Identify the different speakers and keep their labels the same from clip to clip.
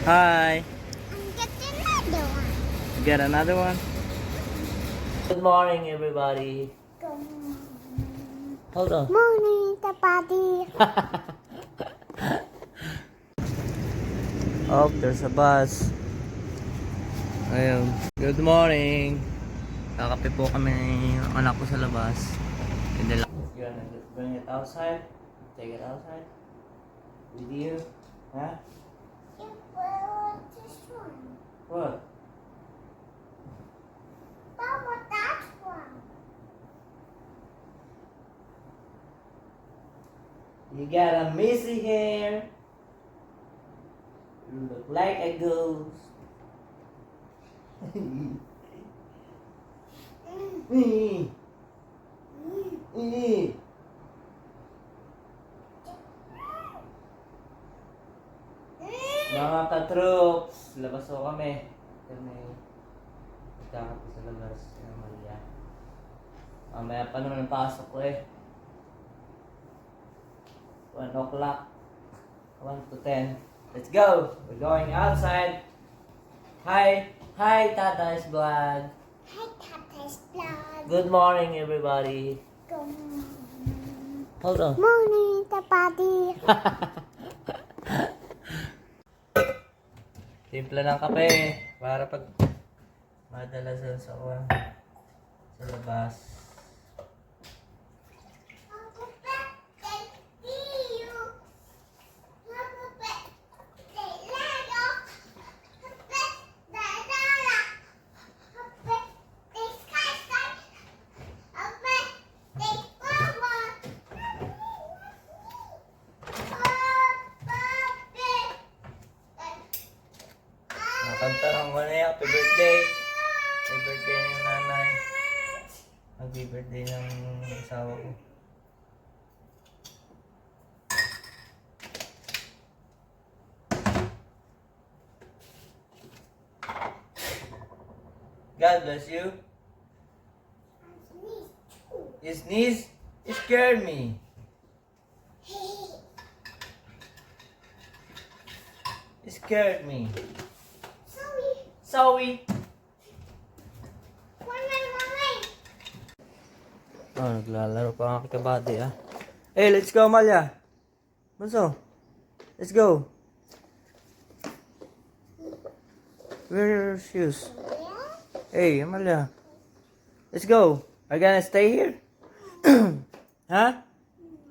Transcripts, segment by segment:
Speaker 1: Hi.
Speaker 2: Get another one.
Speaker 1: Get another one. Good morning, everybody. Hold on.
Speaker 2: Morning, Tapati.
Speaker 1: Oh, there's a bus. Ayun. Good morning. Kakape po kami ng anak ko sa labas. And then, you're gonna bring it outside? Take it outside? With you? Huh?
Speaker 2: This one.
Speaker 1: What?
Speaker 2: Papa, that one.
Speaker 1: You got a messy hair. You look like a ghost. Mga ka-troops, labas ko kami. Kami magkakape sa labas ng Maria. Mamaya pa naman ang pasok ko eh. 1 o'clock. 1 to 10. Let's go! We're going outside. Hi! Hi, Tata's Vlog.
Speaker 2: Hi, Tata's Vlog.
Speaker 1: Good morning, everybody.
Speaker 2: Good
Speaker 1: Hold on.
Speaker 2: morning, Tapati.
Speaker 1: Timpla ng kape para pag madala sa labas. Nakanta ng wala happy birthday. Happy birthday ng nanay. Happy birthday ng asawa ko. God bless you. You sneeze? You scared me. You scared me. Sorry. Oh, naglalaro pa ang kabady ah. Hey, let's go, Malia. Bunso. Let's go. Where are your shoes? Hey, Amalia. Let's go. Are you gonna stay here? Huh?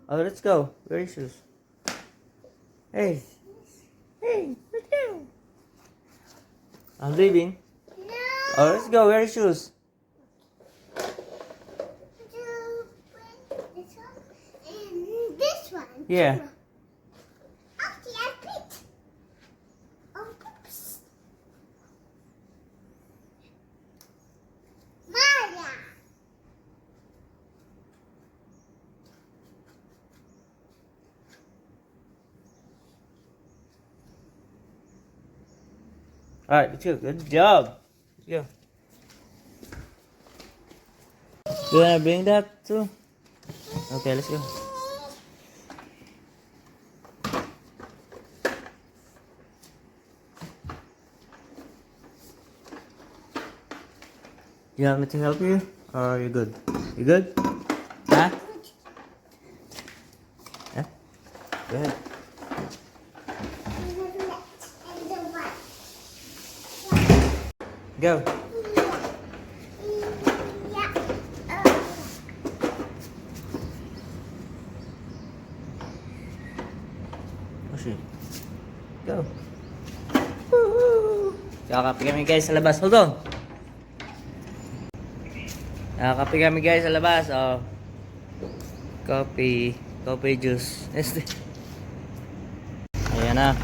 Speaker 1: Oh, let's go. Where are your shoes? Hey. Hey, let's go. I'm leaving.
Speaker 2: No.
Speaker 1: Oh, let's go. Where are your shoes?
Speaker 2: This one and this one.
Speaker 1: Yeah.
Speaker 2: Okay, I picked. Oh, oops. Maya.
Speaker 1: Alright, let's go. Good job. Let's go. You wanna bring that too? Okay, let's go. You want me to help you? Or are you good? You good? Huh? Yeah? Go ahead.
Speaker 2: And the white.
Speaker 1: Go.
Speaker 2: Yeah.
Speaker 1: Push it. Go. Woohoo! Kakape kami guys sa labas. Hold on. Kakape kami guys sa labas. Oh. Coffee. Coffee juice. Ayan na.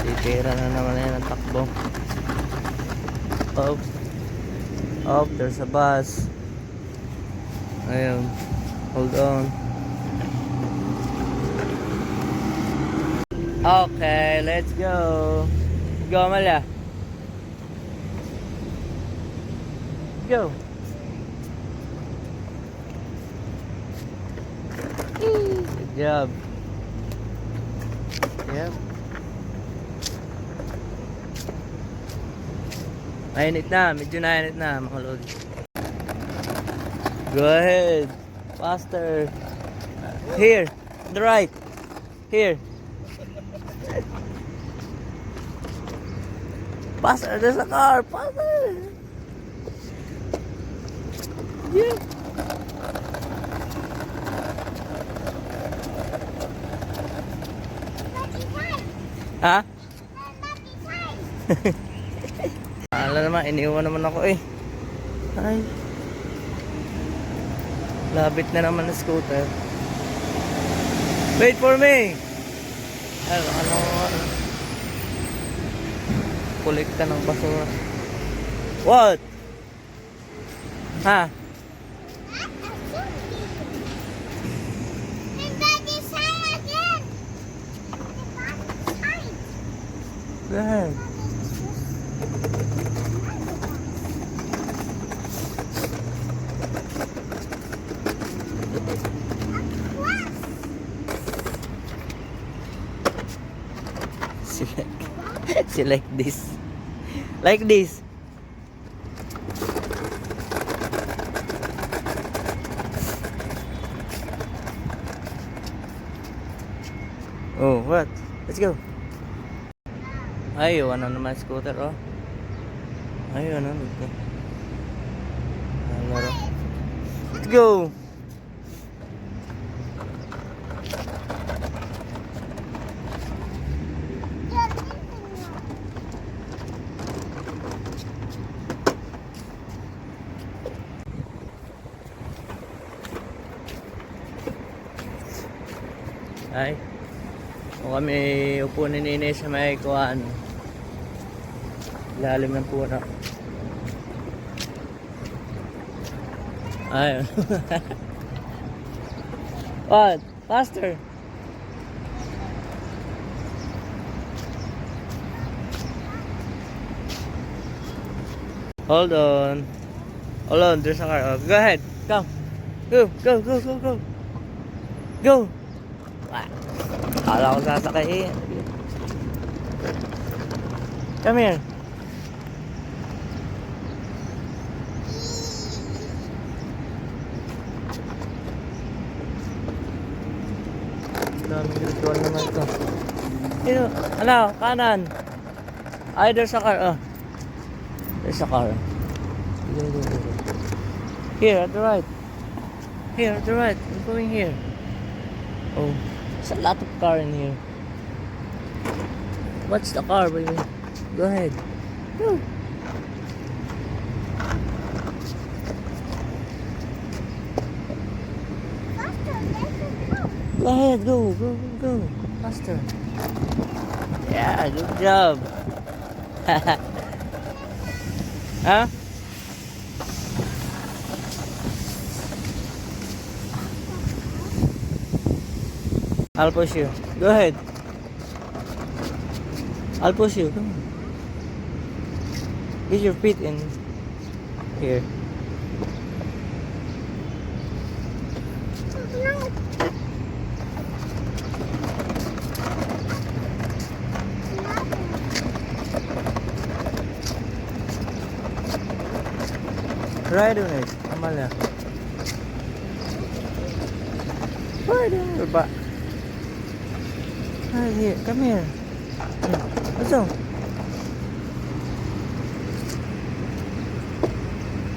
Speaker 1: Titira na naman yan ang takbo. Oh. Oh, there's a bus. Ayun. Hold on. Okay, let's go. Go, Amalia. Go. Good job. Yep. Mainit na, medyo nainit na mga lodi. Go ahead. Faster. Here, on the right. Here. Faster, there's a car. Faster. Yeah. Ha? Alam naman, iniwan naman ako eh. Ay. Labit na naman na scooter. Wait for me! Ano? Kolekta ng basura. What? Ha? Go ahead. Select this. Like this. Oh, what? Let's go. Ayaw, ano naman scooter, oh. Ayaw, ano. Let's go. Ay. O kami upo ni Nene sa may kuhaan. Lalim ng puno. Ay. What? Faster. Hold on. Hold on, there's a car. Oh, go ahead. Come. Go. Go. Akala ko sasakay eh. Come here. Daming ritual naman ito. Ano? Kanan. Ay, there's a car. Oh. There's a car. Go. Here, at the right. Here, at the right. I'm going here. Oh. There's a lot of car in here. What's the car, baby? Go ahead. Go. Go ahead, go. Faster. Yeah, good job. Huh? I'll push you. Go ahead. I'll push you. Come on. Get your feet in here. Ride on it, Amalia. Ride on your back. Right here, come here. Let's go.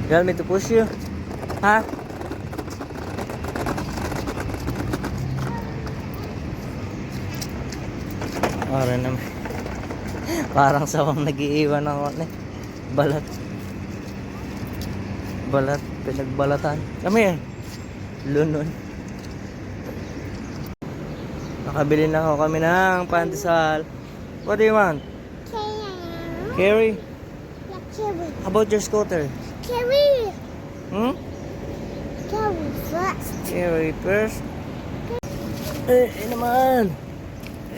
Speaker 1: You want me to push you? Huh? Parang naman. Parang sawang nag-iiwan ako ni balat. Pinagbalatan. Come here. Lunon. Nakabili na ako kami ng pandesal. What do you want? Carry? How about your scooter?
Speaker 2: Carry.
Speaker 1: Hmm?
Speaker 2: Carry first.
Speaker 1: Carry first. Naman.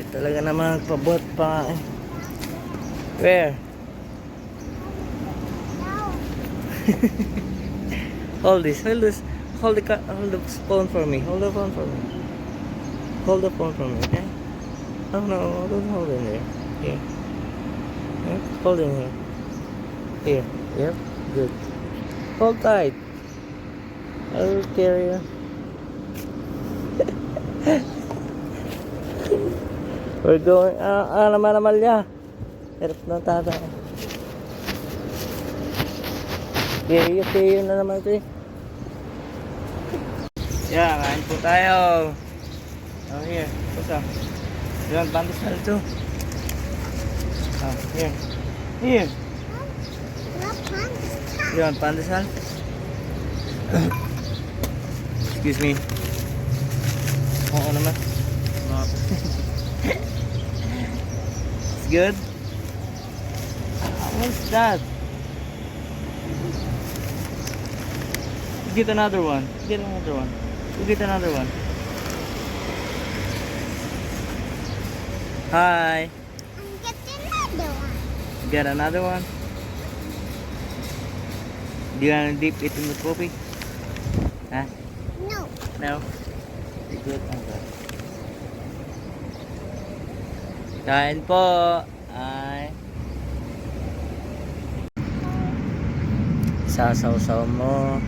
Speaker 1: Talaga naman pabot pa eh. Where?
Speaker 2: No.
Speaker 1: Hold the phone for me. Hold the phone for me. Hold the phone for me, okay? Oh no, don't hold it there. Here. Hold it here. Here. Yep. Good. Hold tight. I'll carry you. We're going, naman Amalia. Hirap ng tata. Carry na naman ito eh. Yeah, kain po tayo. Oh, here. What's up? You want pandesal too? Oh, here. Here.
Speaker 2: What kind is that?
Speaker 1: You want pandesal? Excuse me. Oo naman. No. It's good? What's that? Get another one. Get another one. You get another one. Hi.
Speaker 2: I'm getting another one.
Speaker 1: Get another one. Do you want to dip it in the coffee? Huh?
Speaker 2: No.
Speaker 1: No. Good. Okay. Kain po. Ay. Sasaw-saw mo.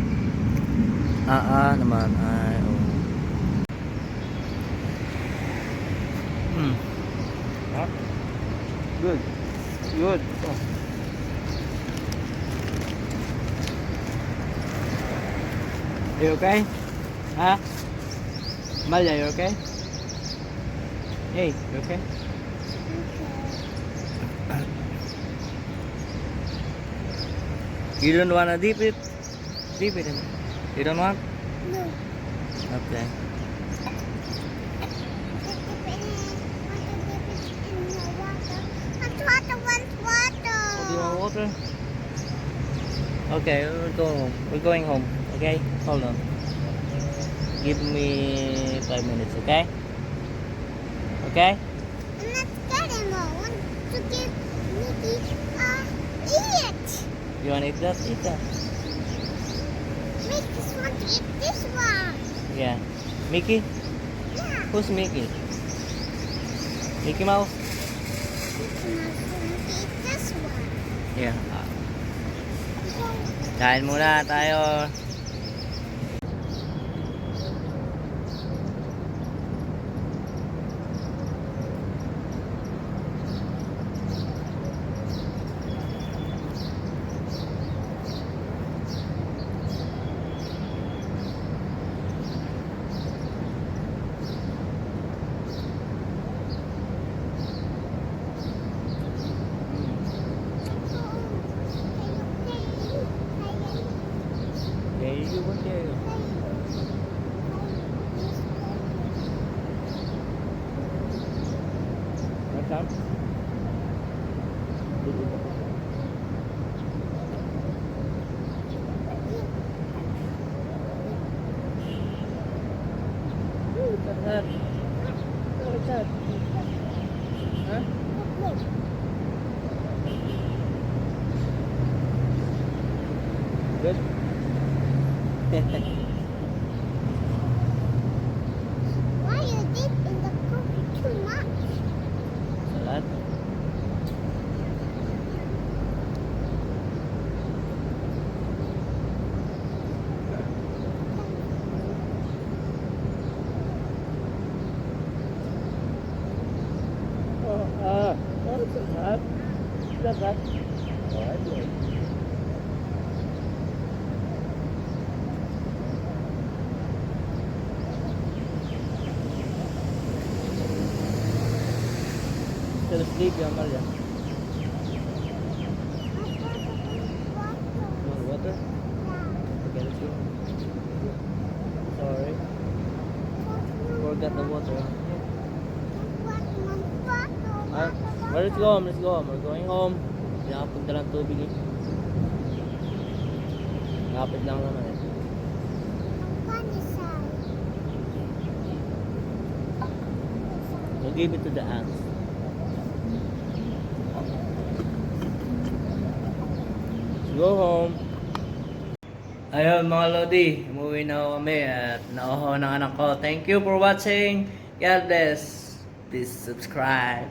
Speaker 1: Naman. Ay, oh. Huh? Good. Good. Oh. You okay? Huh? Malia, you okay? Hey, you okay? You don't wanna dip it? Dip it in. You don't want?
Speaker 2: No.
Speaker 1: Okay. Do you want water? Okay, we're going home. We're going home. Okay? Hold on. Give me 5 minutes, okay? Okay?
Speaker 2: I'm not getting more. I want to give Mickey eat.
Speaker 1: You wanna eat that? Eat that.
Speaker 2: Mickey want to eat this one.
Speaker 1: Yeah. Mickey?
Speaker 2: Yeah.
Speaker 1: Who's Mickey? Mickey Mouse?
Speaker 2: Mickey Mouse want to eat this one.
Speaker 1: Yeah. Kain muna tayo. There you go, there you go. Want some? What's that? What's that? Huh? Good?
Speaker 2: Why you dip in the coffee too much?
Speaker 1: Salad? What's that? What's that? Alright, good. Still asleep, Amalia. You want water? Okay, let's go. Sorry. Forgot the water. Ah, well, let's go home, let's go home. We're going home. Pinakapunta lang tubig eh. Kapit lang naman eh. We'll give it to the ants. Let's go home. Ayun mga Lodi, umuwi na ako kami at nauho ng anak ko. Thank you for watching. God bless. Please subscribe.